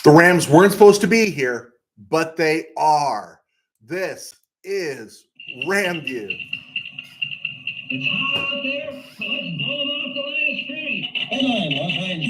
The Rams weren't supposed to be here, but they are. This is RamView. It's hot out there, so let's blow them off the line of scrimmage. Headline, what kind?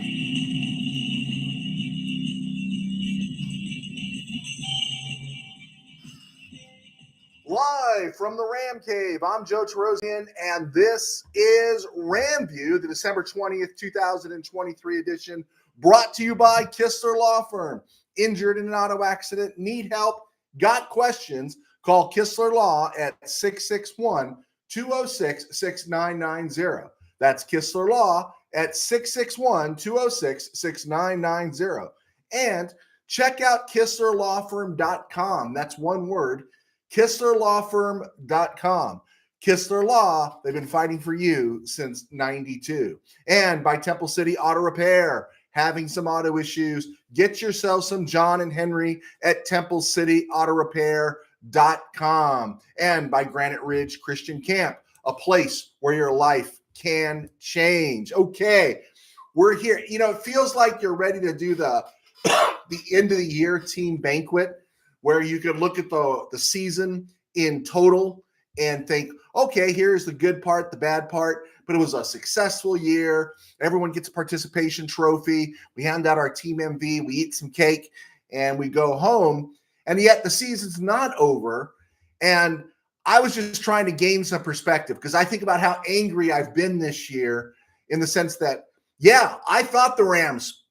Live from the Ram Cave, I'm Joe Terosian, and this is RamView, the December 20th, 2023 edition, brought to you by Kistler Law Firm. Injured in an auto accident, need help, got questions, call Kistler Law at 661-206-6990. That's Kistler Law at 661-206-6990. And check out KistlerLawFirm.com. That's one word. KistlerLawFirm.com. Kistler Law, they've been fighting for you since 92. And by Temple City Auto Repair, having some auto issues, get yourself some John and Henry at TempleCityAutoRepair.com. And by Granite Ridge Christian Camp, a place where your life can change. Okay, we're here. You know, it feels like you're ready to do the end of the year team banquet, where you could look at the season in total and think, okay, here's the good part, the bad part, but it was a successful year. Everyone gets a participation trophy. We hand out our team MV, we eat some cake, and we go home. And yet the season's not over. And I was just trying to gain some perspective because I think about how angry I've been this year in the sense that, yeah, I thought the Rams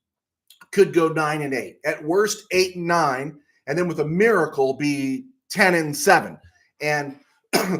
could go 9-8, at worst 8-9, and then with a miracle be 10-7. And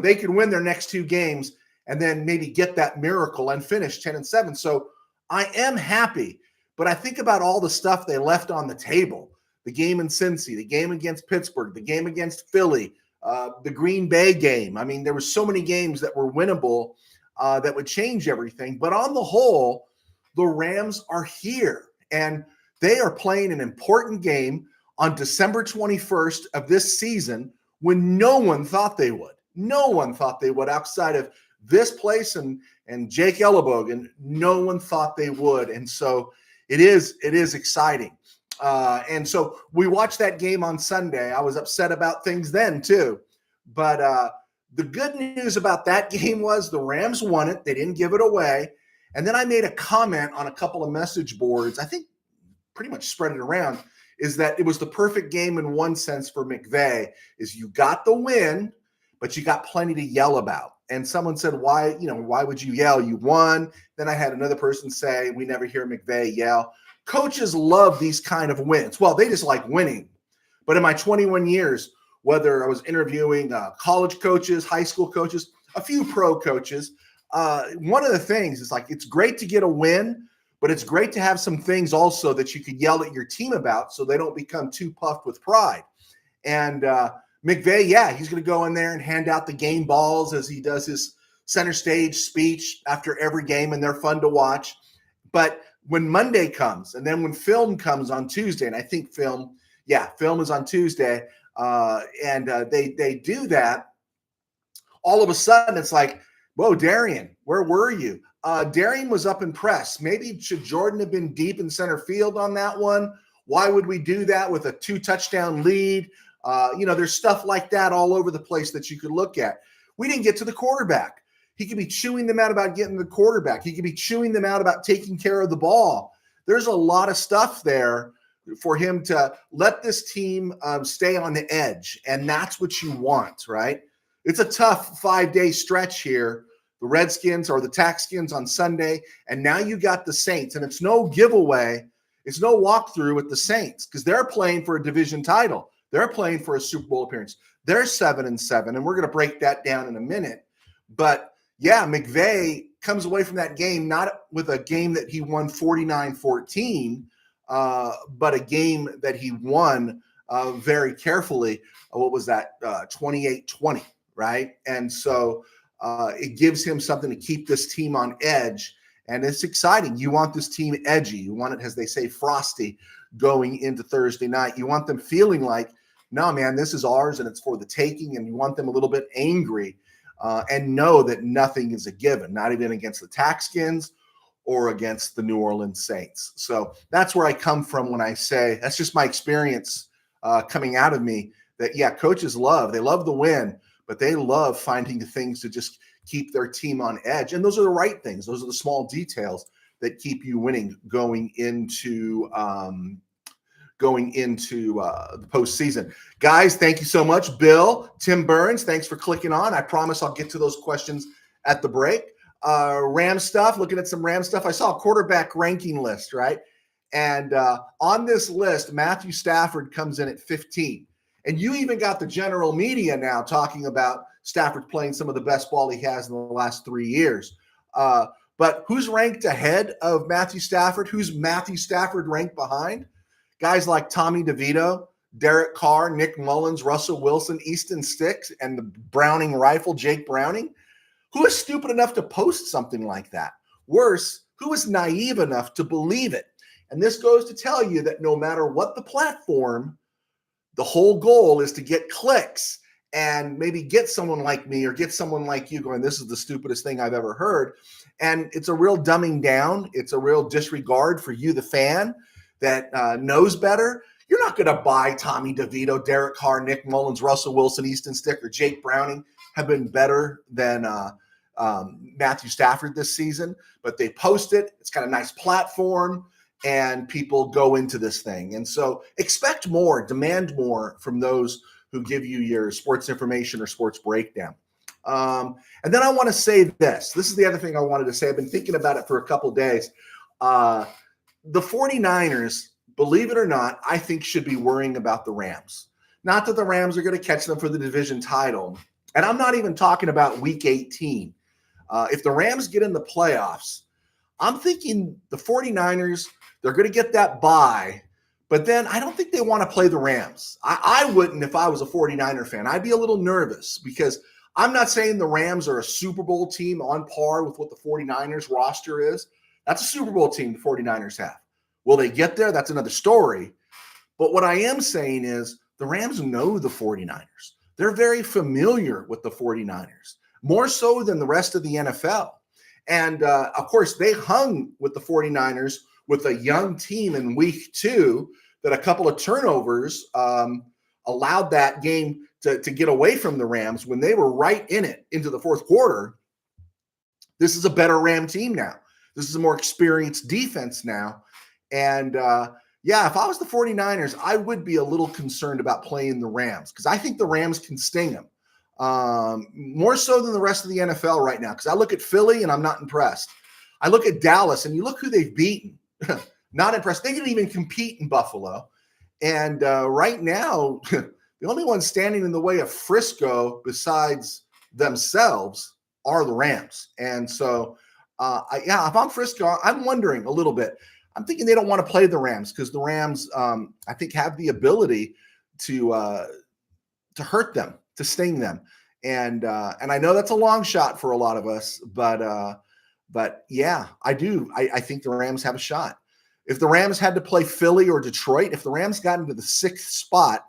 they could win their next two games and then maybe get that miracle and finish 10-7. So I am happy, but I think about all the stuff they left on the table. The game in Cincy, the game against Pittsburgh, the game against Philly, the Green Bay game. I mean, there were so many games that were winnable that would change everything. But on the whole, the Rams are here, and they are playing an important game on December 21st of this season when no one thought they would. No one thought they would outside of this place and Jake Ellenbogen. No one thought they would. And so it is exciting. And so we watched that game on Sunday. I was upset about things then too. But the good news about that game was the Rams won it. They didn't give it away. And then I made a comment on a couple of message boards. I think pretty much spread it around, is that it was the perfect game in one sense for McVay, is you got the win, but you got plenty to yell about. And someone said, why would you yell? You won. Then I had another person say, we never hear McVay yell. Coaches love these kind of wins. Well, they just like winning. But in my 21 years, whether I was interviewing college coaches, high school coaches, a few pro coaches, one of the things is like, it's great to get a win, but it's great to have some things also that you could yell at your team about so they don't become too puffed with pride. And McVay, yeah, he's going to go in there and hand out the game balls as he does his center stage speech after every game, and they're fun to watch. But when Monday comes, and then when film comes on Tuesday, and I think film is on Tuesday, and they do that, all of a sudden it's like, whoa, Darian, where were you? Darian was up in press. Maybe should Jordan have been deep in center field on that one? Why would we do that with a 2-touchdown lead? There's stuff like that all over the place that you could look at. We didn't get to the quarterback. He could be chewing them out about getting the quarterback. He could be chewing them out about taking care of the ball. There's a lot of stuff there for him to let this team stay on the edge, and that's what you want, right? It's a tough 5-day stretch here. The Redskins or the Taxskins on Sunday, and now you got the Saints, and it's no giveaway. It's no walkthrough with the Saints because they're playing for a division title. They're playing for a Super Bowl appearance. They're 7-7, and we're going to break that down in a minute. But, yeah, McVay comes away from that game not with a game that he won 49-14, but a game that he won very carefully. What was that? 28-20, right? And so it gives him something to keep this team on edge, and it's exciting. You want this team edgy. You want it, as they say, frosty going into Thursday night. You want them feeling like, no, man, this is ours and it's for the taking, and you want them a little bit angry and know that nothing is a given, not even against the Taxskins or against the New Orleans Saints. So that's where I come from when I say, that's just my experience coming out of me, that, yeah, coaches they love the win, but they love finding the things to just keep their team on edge. And those are the right things. Those are the small details that keep you winning going into the postseason. Guys, thank you so much. Bill, Tim Burns, thanks for clicking on. I promise I'll get to those questions at the break. Ram stuff, looking at some Ram stuff. I saw a quarterback ranking list, right? And on this list, Matthew Stafford comes in at 15. And you even got the general media now talking about Stafford playing some of the best ball he has in the last 3 years. But who's ranked ahead of Matthew Stafford? Who's Matthew Stafford ranked behind? Guys like Tommy DeVito, Derek Carr, Nick Mullins, Russell Wilson, Easton Sticks, and the Browning rifle, Jake Browning. Who is stupid enough to post something like that? Worse, who is naive enough to believe it? And this goes to tell you that no matter what the platform, the whole goal is to get clicks and maybe get someone like me or get someone like you going, this is the stupidest thing I've ever heard. And it's a real dumbing down. It's a real disregard for you, the fan, that knows better. You're not going to buy Tommy DeVito, Derek Carr, Nick Mullins, Russell Wilson, Easton Stick, or Jake Browning have been better than Matthew Stafford this season. But they post it. It's got a nice platform, and people go into this thing. And so expect more, demand more from those who give you your sports information or sports breakdown. And then I want to say this. This is the other thing I wanted to say. I've been thinking about it for a couple of days. The 49ers, believe it or not, I think should be worrying about the Rams. Not that the Rams are going to catch them for the division title. And I'm not even talking about week 18. If the Rams get in the playoffs, I'm thinking the 49ers, they're going to get that bye. But then I don't think they want to play the Rams. I wouldn't if I was a 49er fan. I'd be a little nervous because I'm not saying the Rams are a Super Bowl team on par with what the 49ers roster is. That's a Super Bowl team the 49ers have. Will they get there? That's another story. But what I am saying is the Rams know the 49ers. They're very familiar with the 49ers, more so than the rest of the NFL. And, of course, they hung with the 49ers with a young team in week 2 that a couple of turnovers allowed that game to get away from the Rams when they were right in it into the fourth quarter. This is a better Ram team now. This is a more experienced defense now. And, if I was the 49ers, I would be a little concerned about playing the Rams because I think the Rams can sting them more so than the rest of the NFL right now because I look at Philly and I'm not impressed. I look at Dallas and you look who they've beaten. Not impressed. They didn't even compete in Buffalo. And right now, the only ones standing in the way of Frisco besides themselves are the Rams. And so, if I'm Frisco, I'm wondering a little bit. I'm thinking they don't want to play the Rams because the Rams, I think, have the ability to hurt them, to sting them. And I know that's a long shot for a lot of us, but yeah, I do. I think the Rams have a shot. If the Rams had to play Philly or Detroit, if the Rams got into the 6th spot,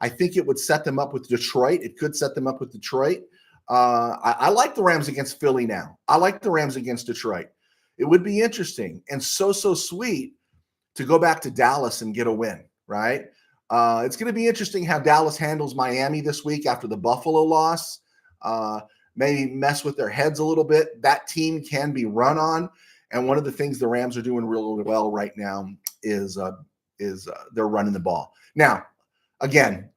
I think it would set them up with Detroit. It could set them up with Detroit. I like the Rams against Philly now. I like the Rams against Detroit. It would be interesting and so sweet to go back to Dallas and get a win, right? It's going to be interesting how Dallas handles Miami this week after the Buffalo loss. Maybe mess with their heads a little bit. That team can be run on. And one of the things the Rams are doing really well right now is they're running the ball. Now, again,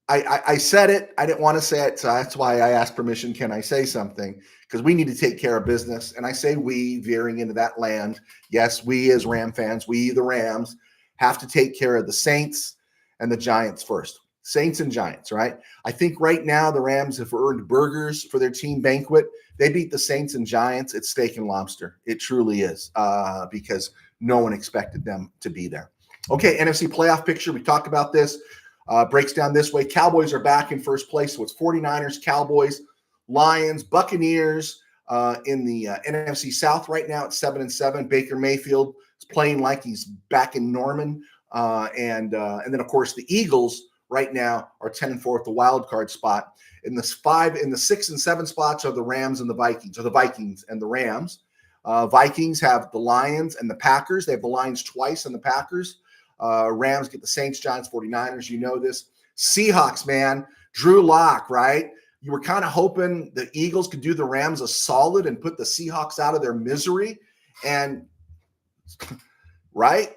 I said it. I didn't want to say it, so that's why I asked permission. Can I say something? Because we need to take care of business. And I say we, veering into that land. Yes, we as Ram fans, we the Rams, have to take care of the Saints and the Giants first. Saints and Giants, right? I think right now the Rams have earned burgers for their team banquet. They beat the Saints and Giants. It's steak and lobster. It truly is because no one expected them to be there. Okay, NFC playoff picture. We talked about this. Breaks down this way. Cowboys are back in first place. So it's 49ers, Cowboys, Lions, Buccaneers in the NFC South right now at 7-7. Baker Mayfield is playing like he's back in Norman. And then, of course, the Eagles right now are 10-4 at the wild card spot. In the 6 and 7 spots are the Rams and the Vikings, or the Vikings and the Rams. Vikings have the Lions and the Packers. They have the Lions twice and the Packers. Rams get the Saints, Giants, 49ers. You know this. Seahawks, man. Drew Lock, right? You were kind of hoping the Eagles could do the Rams a solid and put the Seahawks out of their misery. And, right?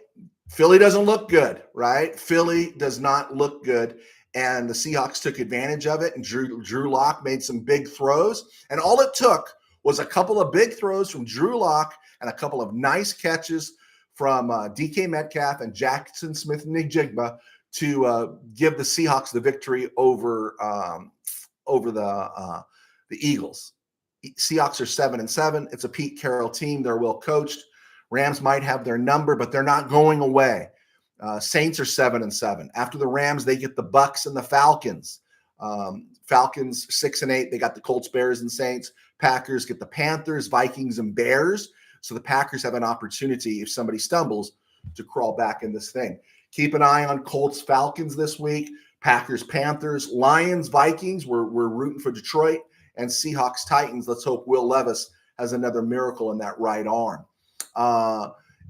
Philly doesn't look good, right? Philly does not look good. And the Seahawks took advantage of it. And Drew Lock made some big throws. And all it took was a couple of big throws from Drew Lock and a couple of nice catches from DK Metcalf and Jackson Smith-Njigba to give the Seahawks the victory over the Eagles. Seahawks are 7-7. It's a Pete Carroll team. They're well coached. Rams might have their number, but they're not going away. Saints are 7-7. After the Rams, they get the Bucks and the Falcons. Falcons 6-8. They got the Colts, Bears, and Saints. Packers get the Panthers, Vikings, and Bears. So the Packers have an opportunity, if somebody stumbles, to crawl back in this thing. Keep an eye on Colts, Falcons this week. Packers, Panthers, Lions, Vikings. We're rooting for Detroit. And Seahawks, Titans. Let's hope Will Levis has another miracle in that right arm.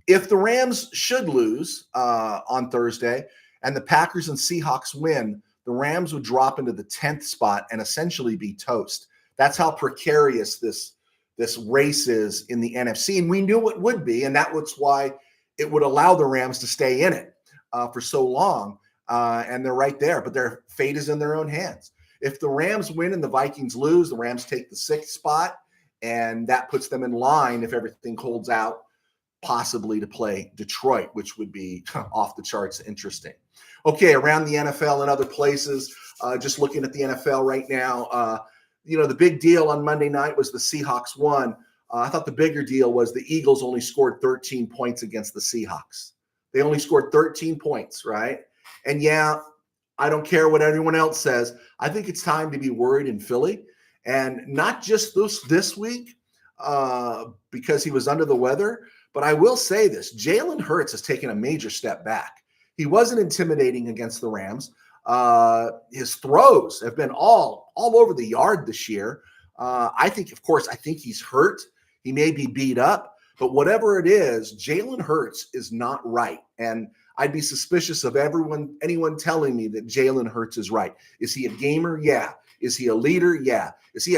If the Rams should lose on Thursday and the Packers and Seahawks win, the Rams would drop into the 10th spot and essentially be toast. That's how precarious this race is in the NFC. And we knew it would be, and that was why it would allow the Rams to stay in it for so long. And they're right there, but their fate is in their own hands. If the Rams win and the Vikings lose, the Rams take the 6th spot, and that puts them in line, if everything holds out, possibly to play Detroit, which would be off the charts interesting. Okay, around the NFL and other places, just looking at the NFL right now, the big deal on Monday night was the Seahawks won. I thought the bigger deal was the Eagles only scored 13 points against the Seahawks. They only scored 13 points, right? And yeah, I don't care what anyone else says. I think it's time to be worried in Philly. And not just this week because he was under the weather, but I will say this. Jalen Hurts has taken a major step back. He wasn't intimidating against the Rams. His throws have been all over the yard this year. I think he's hurt. He may be beat up, but whatever it is, Jalen Hurts is not right. And I'd be suspicious of anyone telling me that Jalen Hurts is right. Is he a gamer? Yeah. Is he a leader? Yeah. Is he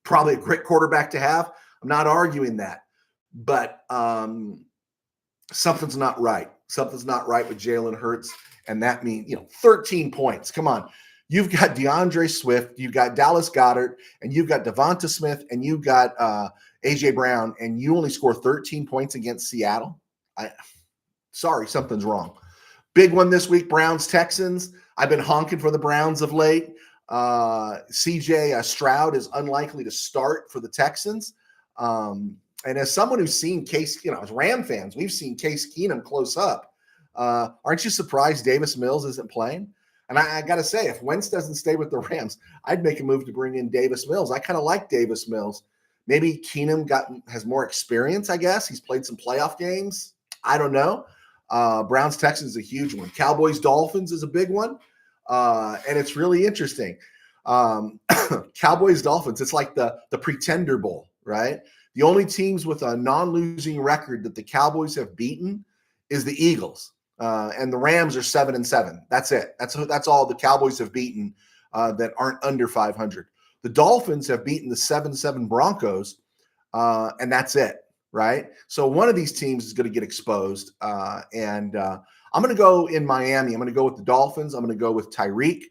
probably a great quarterback to have? I'm not arguing that, but something's not right. Something's not right with Jalen Hurts. And that means, 13 points. Come on. You've got DeAndre Swift, you've got Dallas Goedert, and you've got Devonta Smith, and you've got A.J. Brown, and you only score 13 points against Seattle? Sorry, something's wrong. Big one this week, Browns-Texans. I've been honking for the Browns of late. C.J. Stroud is unlikely to start for the Texans. And as someone who's seen Case, as Ram fans, we've seen Case Keenum close up. Aren't you surprised Davis Mills isn't playing? And I got to say, if Wentz doesn't stay with the Rams, I'd make a move to bring in Davis Mills. I kind of like Davis Mills. Maybe Keenum has more experience, I guess. He's played some playoff games. I don't know. Browns-Texans is a huge one. Cowboys-Dolphins is a big one. And it's really interesting. Cowboys-Dolphins, it's like the Pretender Bowl, right? The only teams with a non-losing record that the Cowboys have beaten is the Eagles. And the Rams are 7-7. That's it. That's all the Cowboys have beaten that aren't under 500. The Dolphins have beaten the 7-7 Broncos, and that's it, right? So one of these teams is going to get exposed. And I'm going to go in Miami. I'm going to go with the Dolphins. I'm going to go with Tyreek,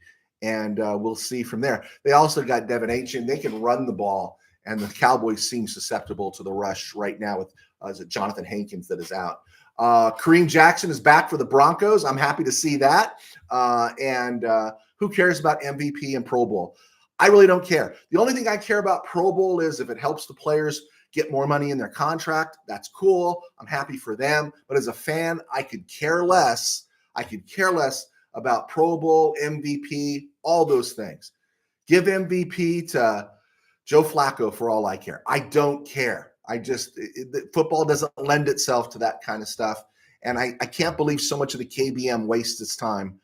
and we'll see from there. They also got Devin Achane. They can run the ball, and the Cowboys seem susceptible to the rush right now with is it Jonathan Hankins that is out. Kareem Jackson is back for the Broncos. I'm happy to see that. And who cares about MVP and Pro Bowl? I really don't care. The only thing I care about Pro Bowl is if it helps the players get more money in their contract. That's cool. I'm happy for them. But as a fan, I could care less. I could care less about Pro Bowl, MVP, all those things. Give MVP to Joe Flacco for all I care. I don't care. Football doesn't lend itself to that kind of stuff. And I can't believe so much of the KBM wastes its time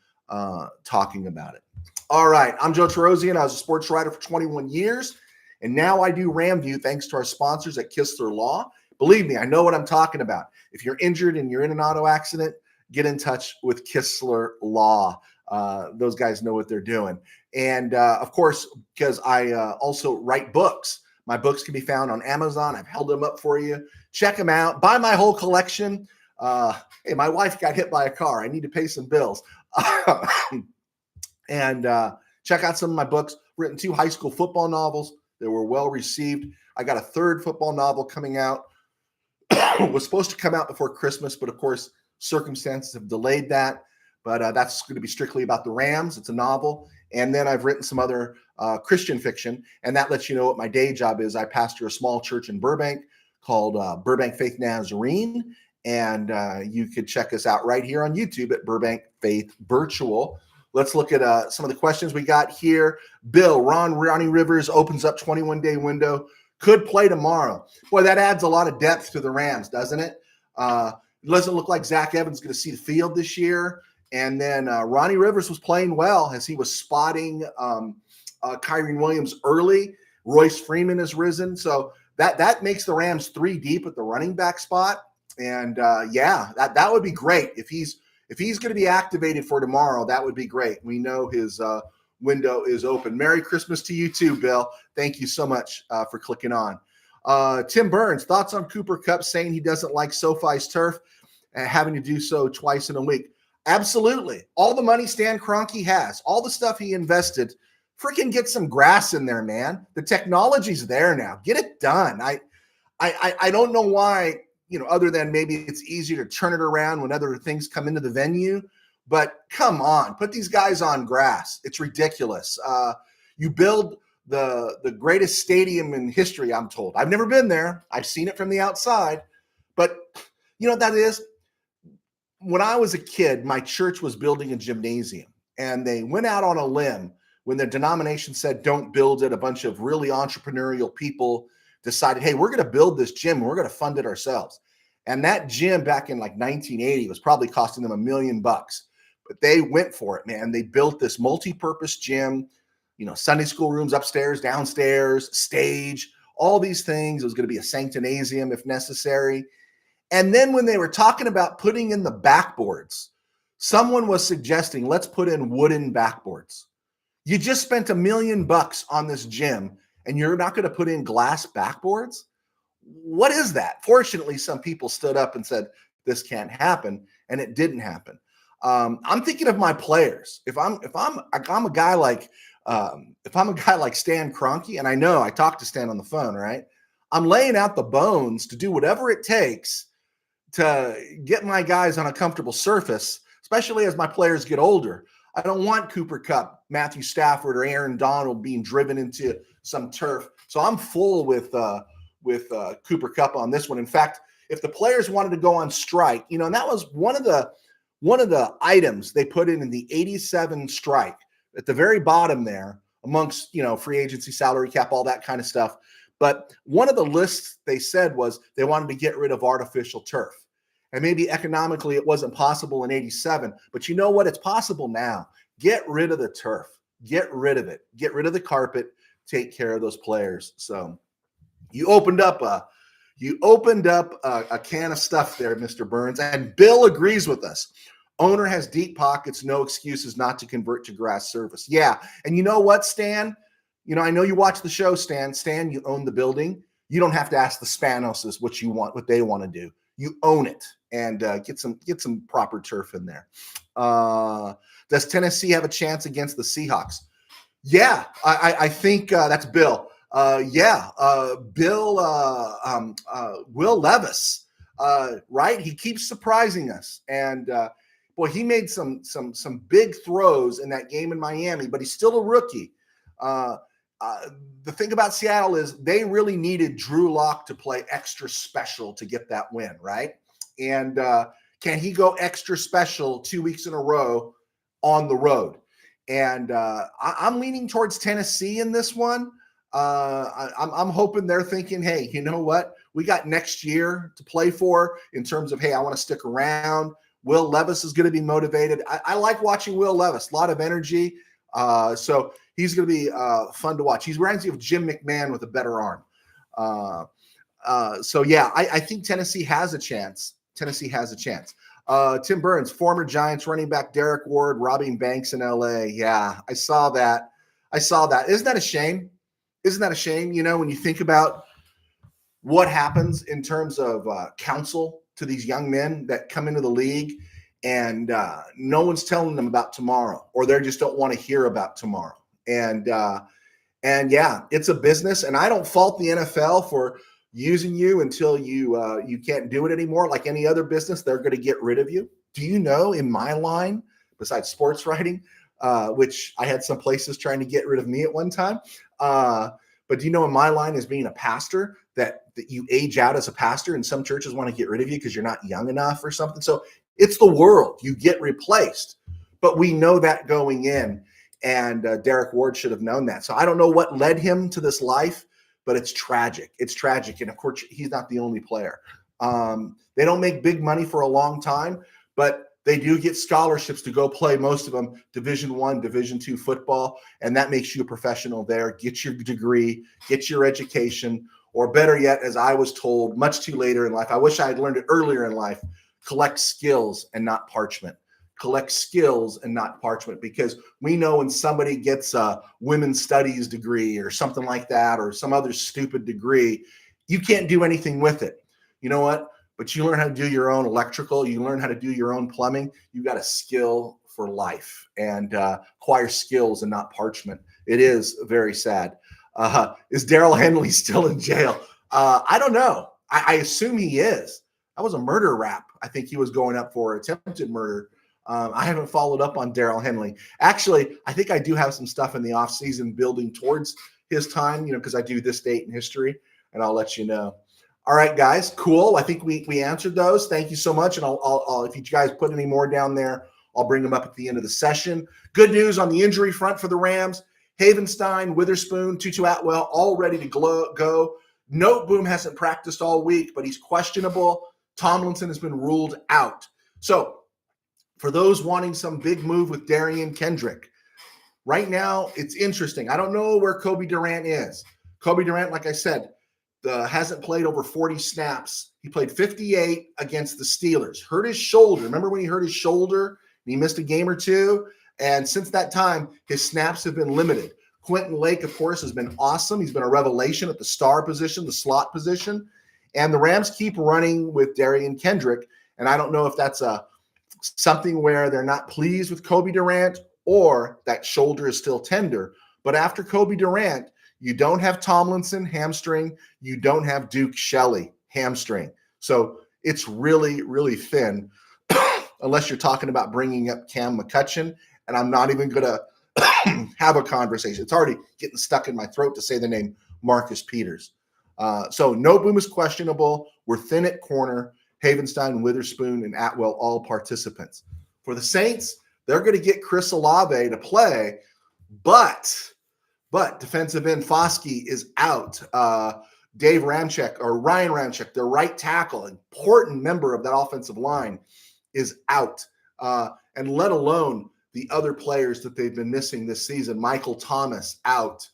talking about it. All right. I'm Joe Terosian. I was a sports writer for 21 years. And now I do RamView thanks to our sponsors at Kistler Law. Believe me, I know what I'm talking about. If you're injured and you're in an auto accident, get in touch with Kistler Law. Those guys know what they're doing. And of course, because I also write books, my books can be found on Amazon. I've held them up for you. Check them out. Buy my whole collection. Hey, my wife got hit by a car. I need to pay some bills. And check out some of my books. Written 2 high school football novels that were well received. I got a 3rd football novel coming out. Was supposed to come out before Christmas, but of course, circumstances have delayed that. But that's going to be strictly about the Rams. It's a novel. And then I've written some other Christian fiction, and that lets you know what my day job is. I pastor a small church in Burbank called Burbank Faith Nazarene, and you could check us out right here on YouTube at Burbank Faith Virtual. Let's look at some of the questions we got here. Bill, Ronnie Rivers opens up 21-day window. Could play tomorrow. Boy, that adds a lot of depth to the Rams, doesn't it? It doesn't look like Zach Evans is going to see the field this year. And then Ronnie Rivers was playing well as he was spotting Kyren Williams early. Royce Freeman has risen. So that makes the Rams 3 deep at the running back spot. And that would be great. If he's going to be activated for tomorrow, that would be great. We know his window is open. Merry Christmas to you too, Bill. Thank you so much for clicking on. Tim Burns, thoughts on Cooper Kupp saying he doesn't like SoFi's turf and having to do so twice in a week? Absolutely. All the money Stan Kroenke has, all the stuff he invested, freaking get some grass in there, man. The technology's there now. Get it done. I don't know why, other than maybe it's easier to turn it around when other things come into the venue. But come on, put these guys on grass. It's ridiculous. You build the greatest stadium in history, I'm told. I've never been there. I've seen it from the outside. But you know what that is? When I was a kid, my church was building a gymnasium, and they went out on a limb when their denomination said, don't build it. A bunch of really entrepreneurial people decided, hey, we're going to build this gym and we're going to fund it ourselves. And that gym back in like 1980 was probably costing them $1 million. But they went for it, man. They built this multi-purpose gym, Sunday school rooms upstairs, downstairs, stage, all these things. It was going to be a sanctinasium if necessary. And then when they were talking about putting in the backboards, someone was suggesting, let's put in wooden backboards. You just spent $1 million on this gym and you're not going to put in glass backboards? What is that? Fortunately, some people stood up and said, this can't happen. And it didn't happen. I'm thinking of my players. If I'm a guy like Stan Kroenke, and I know I talked to Stan on the phone, right? I'm laying out the bones to do whatever it takes to get my guys on a comfortable surface, especially as my players get older. I don't want Cooper Kupp, Matthew Stafford, or Aaron Donald being driven into some turf. So I'm full with Cooper Kupp on this one. In fact, if the players wanted to go on strike, and that was one of the items they put in the 87 strike at the very bottom there, amongst free agency, salary cap, all that kind of stuff. But one of the lists they said was they wanted to get rid of artificial turf. And maybe economically it wasn't possible in 87, but you know what? It's possible now. Get rid of the turf. Get rid of it. Get rid of the carpet. Take care of those players. So you opened up a can of stuff there, Mr. Burns. And Bill agrees with us. Owner has deep pockets, no excuses not to convert to grass surface. Yeah. And you know what, Stan? I know you watch the show, Stan. Stan, you own the building. You don't have to ask the Spanoses what they want to do. You own it, and get some proper turf in there. Does Tennessee have a chance against the Seahawks? Yeah, I think that's Bill. Bill Will Levis, right? He keeps surprising us, and boy, he made some big throws in that game in Miami, but he's still a rookie. The thing about Seattle is they really needed Drew Lock to play extra special to get that win, right? And can he go extra special 2 weeks in a row on the road? And I'm leaning towards Tennessee in this one. I'm hoping they're thinking, hey, you know what? We got next year to play for in terms of, hey, I want to stick around. Will Levis is going to be motivated. I like watching Will Levis, a lot of energy. So he's going to be fun to watch. He reminds me of Jim McMahon with a better arm. So yeah, I think Tennessee has a chance. Tennessee has a chance. Tim Burns, former Giants running back Derek Ward robbing banks in LA. Yeah, I saw that. Isn't that a shame? Isn't that a shame? You know, when you think about what happens in terms of counsel to these young men that come into the league, and no one's telling them about tomorrow, or they just don't want to hear about tomorrow. And yeah, it's a business, and I don't fault the NFL for using you until you can't do it anymore. Like any other business, they're going to get rid of you. Do you know, in my line, besides sports writing, which I had some places trying to get rid of me at one time, but do you know, in my line as being a pastor, that you age out as a pastor, and some churches want to get rid of you because you're not young enough or something. So it's the world. You get replaced. But we know that going in. And Derek Ward should have known that. So I don't know what led him to this life, but it's tragic. It's tragic. And of course, he's not the only player. They don't make big money for a long time, but they do get scholarships to go play, most of them Division I, Division II football. And that makes you a professional there. Get your degree, get your education, or better yet, as I was told much too later in life, I wish I had learned it earlier in life, collect skills and not parchment. Collect skills and not parchment, because we know when somebody gets a women's studies degree or something like that, or some other stupid degree, you can't do anything with it. You know what? But you learn how to do your own electrical. You learn how to do your own plumbing. You got a skill for life, and acquire skills and not parchment. It is very sad. Is Daryl Henley still in jail? I don't know. I assume he is. That was a murder rap. I think he was going up for attempted murder. I haven't followed up on Daryl Henley. Actually, I think I do have some stuff in the off season building towards his time, you know, because I do this date in history, and I'll let you know. All right, guys, cool. I think we answered those. Thank you so much. And I'll if you guys put any more down there, I'll bring them up at the end of the session. Good news on the injury front for the Rams. Havenstein, Witherspoon, Tutu Atwell, all ready to go. Noteboom hasn't practiced all week, but he's questionable. Tomlinson has been ruled out. So for those wanting some big move with Darian Kendrick, right now it's interesting. I don't know where Kobe Durant is. Kobe Durant, like I said, hasn't played over 40 snaps. He played 58 against the Steelers. Hurt his shoulder. Remember when he hurt his shoulder and he missed a game or two? And since that time, his snaps have been limited. Quentin Lake, of course, has been awesome. He's been a revelation at the star position, the slot position. And the Rams keep running with Darian Kendrick. And I don't know if that's something where they're not pleased with Kobe Durant, or that shoulder is still tender. But after Kobe Durant, you don't have Tomlinson, hamstring. You don't have Duke Shelley, hamstring. So it's really, really thin, unless you're talking about bringing up Cam McCutcheon. And I'm not even going to have a conversation. It's already getting stuck in my throat to say the name Marcus Peters. So Noteboom is questionable. We're thin at corner. Havenstein, Witherspoon, and Atwell, all participants. For the Saints, they're going to get Chris Olave to play, but defensive end Foskey is out. Ryan Ramczyk, their right tackle, important member of that offensive line, is out. And let alone the other players that they've been missing this season. Michael Thomas out.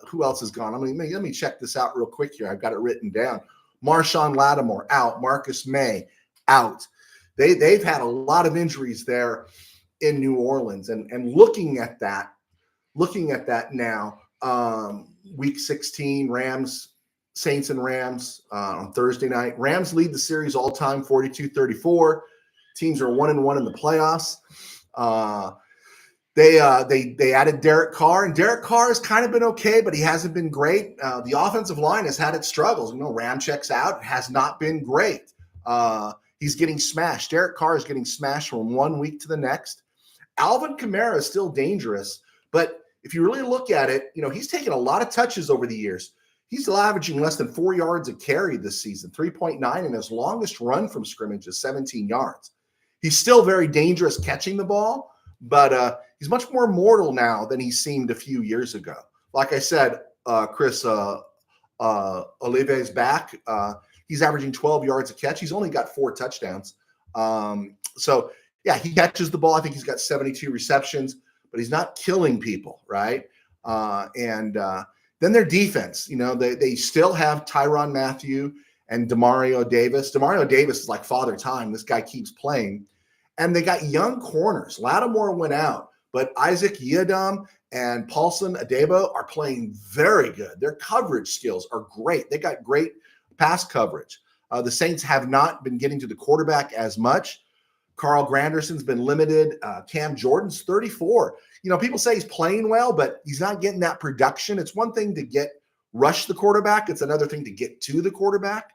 Who else is gone? Let me check this out real quick here. I've got it written down. Marshawn Lattimore out. Marcus May out. They've had a lot of injuries there in New Orleans. And looking at that now, week 16, Saints and Rams on Thursday night. Rams lead the series all time 42-34. Teams are 1-1 in the playoffs. They added Derek Carr, and Derek Carr has kind of been okay, but he hasn't been great. The offensive line has had its struggles. You know, Ramczyk's out, has not been great. He's getting smashed. Derek Carr is getting smashed from one week to the next. Alvin Kamara is still dangerous, but if you really look at it, you know, he's taken a lot of touches over the years. He's still averaging less than 4 yards a carry this season, 3.9, and his longest run from scrimmage is 17 yards. He's still very dangerous catching the ball, but he's much more mortal now than he seemed a few years ago. Like I said, Chris Olive's back. He's averaging 12 yards a catch. He's only got 4 touchdowns. So, yeah, he catches the ball. I think he's got 72 receptions, but he's not killing people, right? And Then their defense, they still have Tyrann Mathieu and Demario Davis. Demario Davis is like father time. This guy keeps playing. And they got young corners. Lattimore went out, but Isaac Yiadom and Paulson Adebo are playing very good. Their coverage skills are great. They got great pass coverage. The Saints have not been getting to the quarterback as much. Carl Granderson's been limited. Cam Jordan's 34. People say he's playing well, but he's not getting that production. It's one thing to rush the quarterback. It's another thing to get to the quarterback.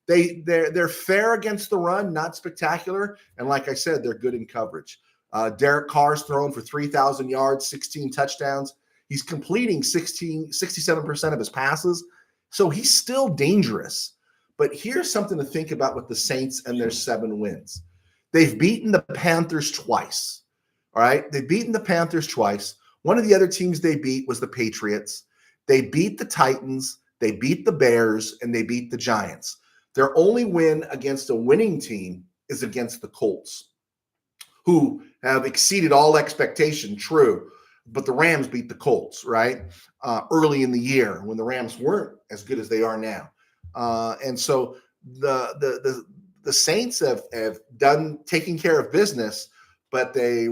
They're fair against the run, not spectacular. And like I said, they're good in coverage. Derek Carr's thrown for 3,000 yards, 16 touchdowns. He's completing 67% of his passes. So he's still dangerous. But here's something to think about with the Saints and their 7 wins. They've beaten the Panthers twice. All right. They've beaten the Panthers twice. One of the other teams they beat was the Patriots. They beat the Titans. They beat the Bears, and they beat the Giants. Their only win against a winning team is against the Colts, who have exceeded all expectation, true. But the Rams beat the Colts, right? Early in the year when the Rams weren't as good as they are now. And so the Saints have done taking care of business, but they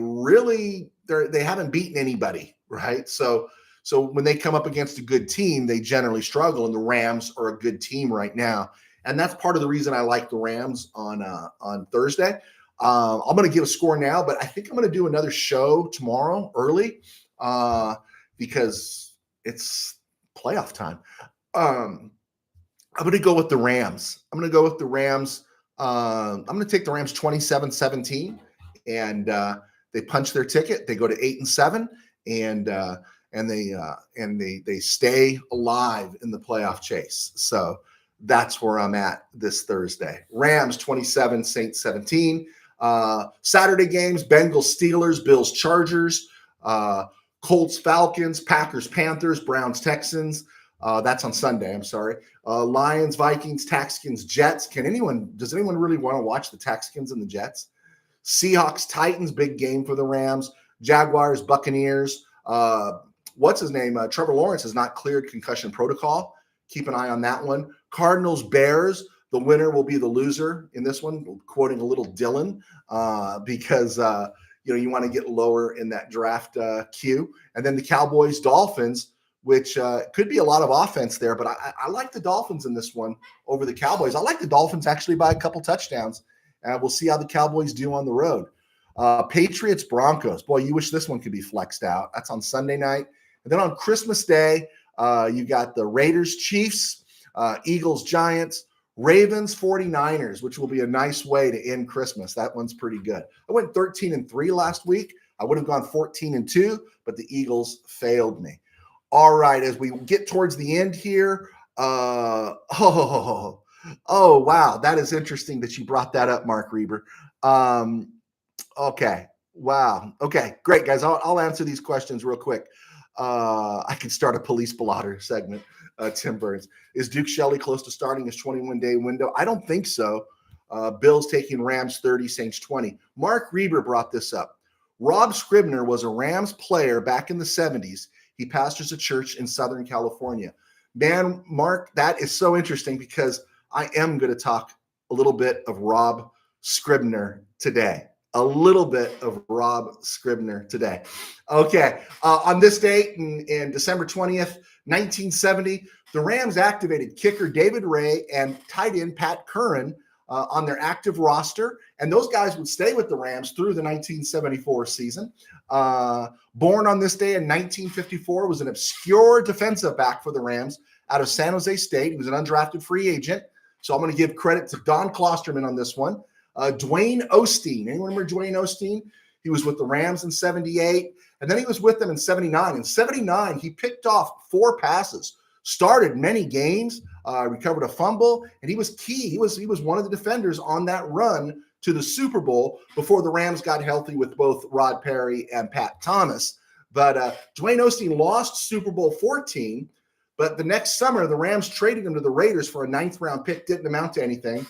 haven't beaten anybody, right? So when they come up against a good team, they generally struggle, and the Rams are a good team right now. And that's part of the reason I like the Rams on Thursday. I'm going to give a score now, but I think I'm going to do another show tomorrow early because it's playoff time. I'm going to go with the Rams. I'm going to take the Rams 27-17, and they punch their ticket. They go to 8-7, and they stay alive in the playoff chase. So that's where I'm at this Thursday. Rams 27, Saints 17. Saturday games: Bengals Steelers, Bills Chargers, Colts Falcons, Packers Panthers, Browns Texans. That's on Sunday. I'm sorry. Lions Vikings, Texans Jets. Does anyone really want to watch the Texans and the Jets? Seahawks Titans, big game for the Rams. Jaguars Buccaneers. What's his name? Trevor Lawrence has not cleared concussion protocol. Keep an eye on that one. Cardinals Bears. The winner will be the loser in this one. Quoting a little Dylan, because you want to get lower in that draft queue. And then the Cowboys Dolphins, which could be a lot of offense there, but I like the Dolphins in this one over the Cowboys. I like the Dolphins actually by a couple touchdowns. We'll see how the Cowboys do on the road. Patriots Broncos. Boy, you wish this one could be flexed out. That's on Sunday night. And then on Christmas Day, you got the Raiders Chiefs, Eagles Giants, Ravens 49ers, which will be a nice way to end Christmas. That one's pretty good. I went 13-3 last week. I would have gone 14-2, but the Eagles failed me. All right, as we get towards the end here, wow, that is interesting that you brought that up, Mark Reber. Okay, wow. Okay, great, guys. I'll answer these questions real quick. I could start a police blotter segment. Tim Burns. Is Duke Shelley close to starting his 21-day window? I don't think so. Bills taking Rams 30, Saints 20. Mark Reber brought this up. Rob Scribner was a Rams player back in the 70s. He pastors a church in Southern California. Man, Mark, that is so interesting because I am going to talk a little bit of Rob Scribner today. Okay. On this date in December 20th, 1970, the Rams activated kicker David Ray and tight end Pat Curran on their active roster, and those guys would stay with the Rams through the 1974 season. Born on this day in 1954, was an obscure defensive back for the Rams out of San Jose State. He was an undrafted free agent, so I'm going to give credit to Don Klosterman on this one. Dwayne Osteen. Anyone remember Dwayne Osteen? He was with the Rams in 78, and then he was with them in 79. In 79, he picked off 4 passes, started many games, recovered a fumble, and he was key. He was one of the defenders on that run to the Super Bowl before the Rams got healthy with both Rod Perry and Pat Thomas. But Dwayne Osteen lost Super Bowl 14, but the next summer, the Rams traded him to the Raiders for a 9th-round pick, didn't amount to anything.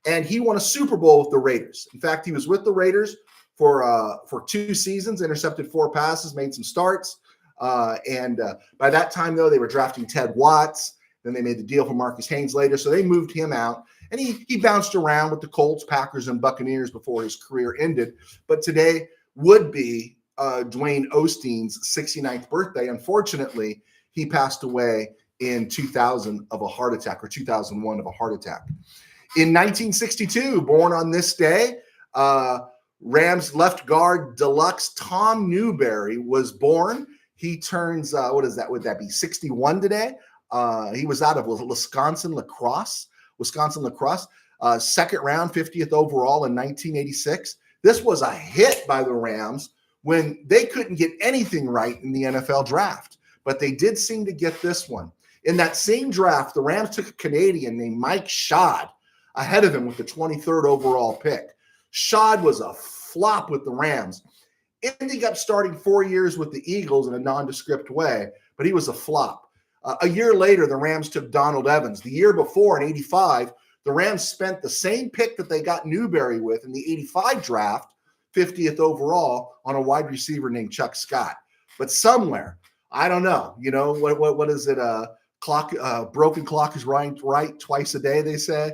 And he won a Super Bowl with the Raiders. In fact, he was with the Raiders for 2 seasons, intercepted 4 passes, made some starts. And by that time, though, they were drafting Ted Watts. Then they made the deal for Marcus Haynes later. So they moved him out. And he bounced around with the Colts, Packers, and Buccaneers before his career ended. But today would be Dwayne Osteen's 69th birthday. Unfortunately, he passed away in 2000 of a heart attack, or 2001 of a heart attack. In 1962, born on this day, Rams left guard deluxe Tom Newberry was born. He turns, what is that? Would that be 61 today? He was out of Wisconsin lacrosse, second round, 50th overall in 1986. This was a hit by the Rams when they couldn't get anything right in the NFL draft, but they did seem to get this one. In that same draft, the Rams took a Canadian named Mike Schad ahead of him with the 23rd overall pick. Schad was a flop with the Rams, ending up starting 4 years with the Eagles in a nondescript way, but he was a flop. A year later, the Rams took Donald Evans. The year before, in 85, the Rams spent the same pick that they got Newberry with in the 85 draft, 50th overall, on a wide receiver named Chuck Scott. But somewhere, I don't know, what is it? Broken clock is right twice a day, they say.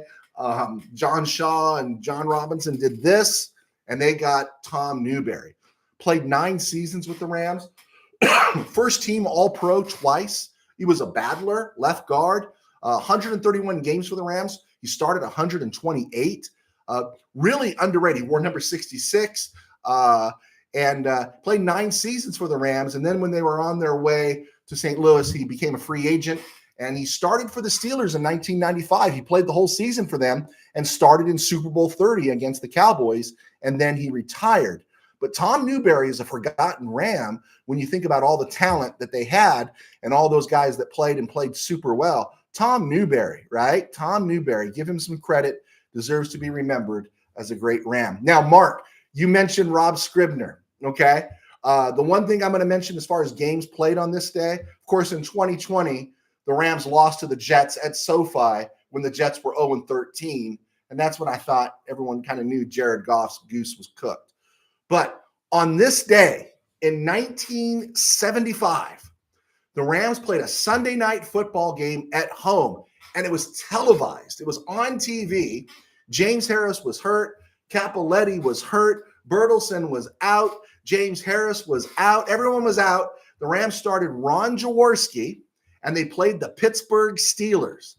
John Shaw and John Robinson did this, and they got Tom Newberry. Played 9 seasons with the Rams. First team All-Pro twice. He was a battler, left guard, 131 games for the Rams. He started 128. Really underrated. He wore number 66 and played 9 seasons for the Rams. And then when they were on their way to St. Louis, he became a free agent. And he started for the Steelers in 1995. He played the whole season for them and started in Super Bowl 30 against the Cowboys. And then he retired. But Tom Newberry is a forgotten Ram when you think about all the talent that they had and all those guys that played super well. Tom Newberry, right? Tom Newberry, give him some credit, deserves to be remembered as a great Ram. Now, Mark, you mentioned Rob Scribner, okay? The one thing I'm going to mention as far as games played on this day, of course, in 2020, the Rams lost to the Jets at SoFi when the Jets were 0-13, and that's when I thought everyone kind of knew Jared Goff's goose was cooked. But on this day in 1975, the Rams played a Sunday night football game at home, and it was televised. It was on TV. James Harris was hurt. Capoletti was hurt. Bertelsen was out. James Harris was out. Everyone was out. The Rams started Ron Jaworski, and they played the Pittsburgh Steelers.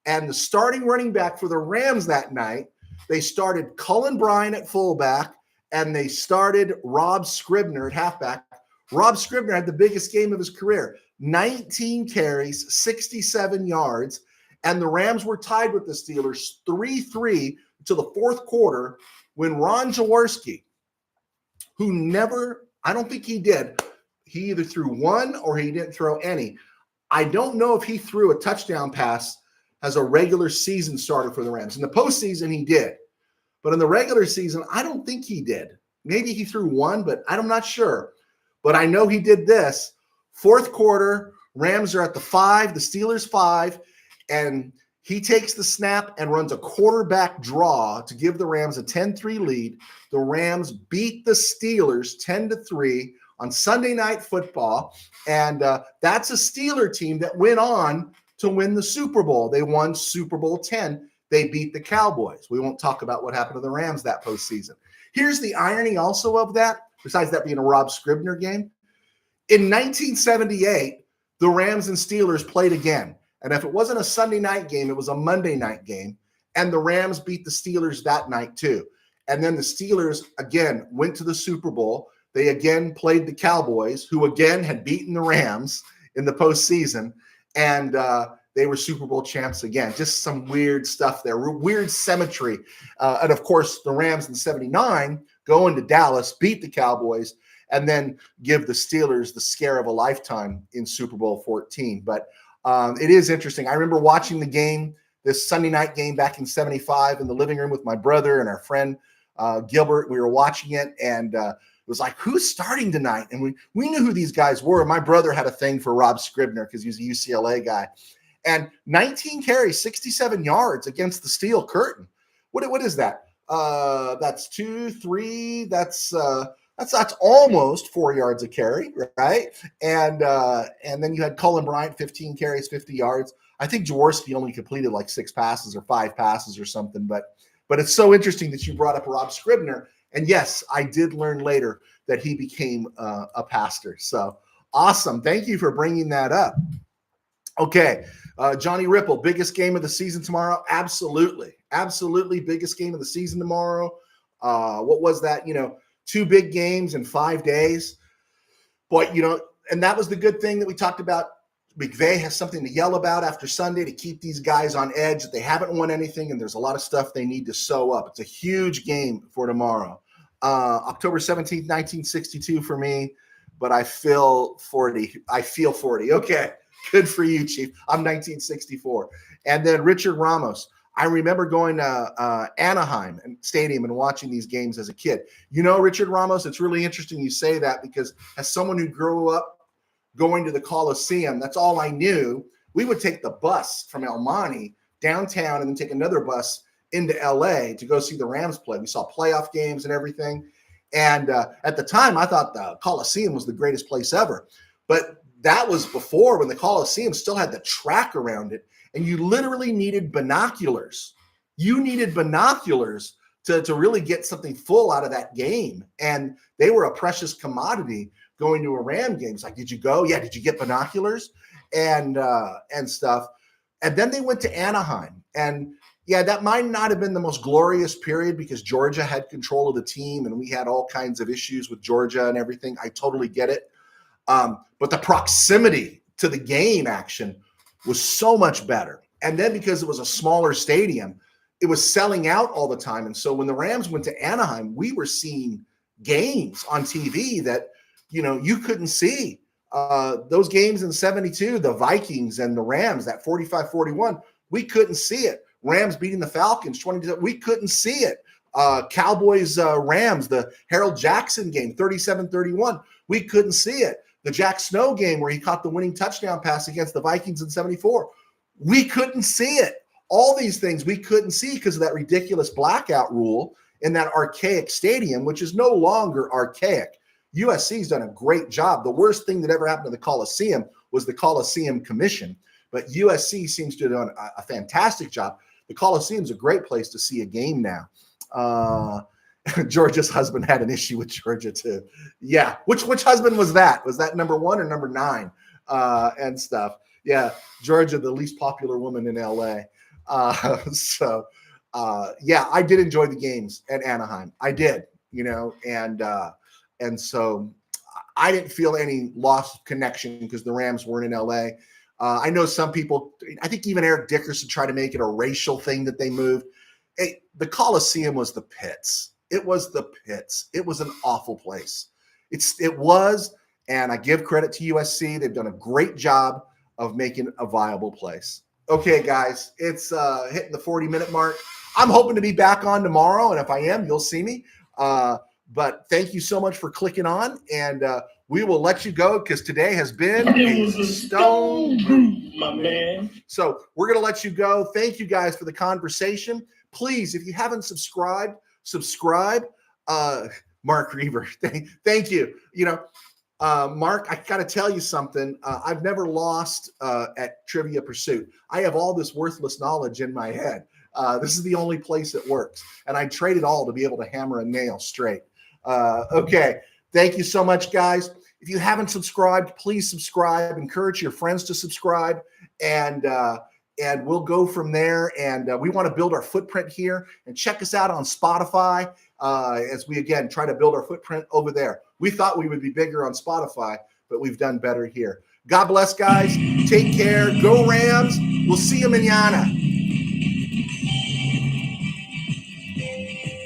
And the starting running back for the Rams that night, they started Cullen Bryant at fullback, and they started Rob Scribner at halfback. Rob Scribner had the biggest game of his career, 19 carries, 67 yards, and the Rams were tied with the Steelers 3-3 to the fourth quarter when Ron Jaworski, who never, I don't think he did, he either threw one or he didn't throw any. I don't know if he threw a touchdown pass as a regular season starter for the Rams. In the postseason, he did. But in the regular season, I don't think he did. Maybe he threw one, but I'm not sure. But I know he did this. Fourth quarter, Rams are at the 5, the Steelers 5, and he takes the snap and runs a quarterback draw to give the Rams a 10-3 lead. The Rams beat the Steelers 10-3 on Sunday Night Football, and that's a Steeler team that went on to win the Super Bowl. They won Super Bowl 10. They beat the Cowboys. We won't talk about what happened to the Rams that postseason. Here's the irony also of that, besides that being a Rob Scribner game. In 1978, the Rams and Steelers played again. And if it wasn't a Sunday night game, it was a Monday night game. And the Rams beat the Steelers that night too. And then the Steelers, again, went to the Super Bowl. They again played the Cowboys, who again had beaten the Rams in the postseason. And they were Super Bowl champs again. Just some weird stuff there, weird symmetry. And of course, the Rams in 79 go into Dallas, beat the Cowboys, and then give the Steelers the scare of a lifetime in Super Bowl 14. But it is interesting. I remember watching the game, this Sunday night game back in 75 in the living room with my brother and our friend Gilbert. We were watching it, and it was like, who's starting tonight? And we knew who these guys were. My brother had a thing for Rob Scribner because he was a UCLA guy. And 19 carries, 67 yards against the Steel Curtain. What is that? That's 2, 3. That's That's almost 4 yards a carry, right? And then you had Cullen Bryant, 15 carries, 50 yards. I think Jaworski only completed like 6 passes or 5 passes or something. But it's so interesting that you brought up Rob Scribner. And yes, I did learn later that he became a pastor. So awesome. Thank you for bringing that up. Okay. Johnny Ripple, biggest game of the season tomorrow? Absolutely. Absolutely. Biggest game of the season tomorrow. What was that? 2 big games in 5 days. But, and that was the good thing that we talked about. McVay has something to yell about after Sunday to keep these guys on edge that they haven't won anything, and there's a lot of stuff they need to sew up. It's a huge game for tomorrow. October 17th, 1962 for me, but I feel 40. Okay, good for you, Chief. I'm 1964. And then Richard Ramos. I remember going to Anaheim Stadium and watching these games as a kid. Richard Ramos, it's really interesting you say that because as someone who grew up going to the Coliseum, that's all I knew. We would take the bus from El Monte downtown and then take another bus into LA to go see the Rams play. We saw playoff games and everything. And at the time, I thought the Coliseum was the greatest place ever. But that was before when the Coliseum still had the track around it. And you literally needed binoculars. You needed binoculars to really get something full out of that game. And they were a precious commodity going to a Ram game. It's like, did you go? Yeah. Did you get binoculars and stuff? And then they went to Anaheim. And yeah, that might not have been the most glorious period because Georgia had control of the team and we had all kinds of issues with Georgia and everything. I totally get it. But the proximity to the game action was so much better. And then because it was a smaller stadium, it was selling out all the time. And so when the Rams went to Anaheim, we were seeing games on TV that, you couldn't see. Those games in 72, the Vikings and the Rams, that 45-41, we couldn't see it. Rams beating the Falcons 20, we couldn't see it. Cowboys, Rams, the Harold Jackson game, 37-31, we couldn't see it. The Jack Snow game where he caught the winning touchdown pass against the Vikings in 74. We couldn't see it. All these things we couldn't see because of that ridiculous blackout rule in that archaic stadium, which is no longer archaic. USC's done a great job. The worst thing that ever happened to the Coliseum was the Coliseum Commission, but USC seems to have done a fantastic job. The Coliseum's a great place to see a game now. Georgia's husband had an issue with Georgia too. Yeah. Which husband was that? Was that number 1 or number 9 and stuff? Yeah. Georgia, the least popular woman in LA. Yeah, I did enjoy the games at Anaheim. I did, and so I didn't feel any loss of connection because the Rams weren't in LA. I know some people, I think even Eric Dickerson tried to make it a racial thing that they moved. The Coliseum was the pits. It was the pits. It was an awful place. It was, and I give credit to USC. They've done a great job of making a viable place. Okay, guys, it's hitting the 40-minute mark. I'm hoping to be back on tomorrow, and if I am, you'll see me. But thank you so much for clicking on, and we will let you go because today has been a stone group, my man. So we're going to let you go. Thank you guys for the conversation. Please, if you haven't subscribed, subscribe. Mark Reaver, thank you. Mark, I got to tell you something. I've never lost at Trivia Pursuit. I have all this worthless knowledge in my head. This is the only place it works. And I trade it all to be able to hammer a nail straight. Okay. Thank you so much, guys. If you haven't subscribed, please subscribe. Encourage your friends to subscribe. And we'll go from there. And we want to build our footprint here. And check us out on Spotify as we, again, try to build our footprint over there. We thought we would be bigger on Spotify, but we've done better here. God bless, guys. Take care. Go Rams. We'll see you mañana.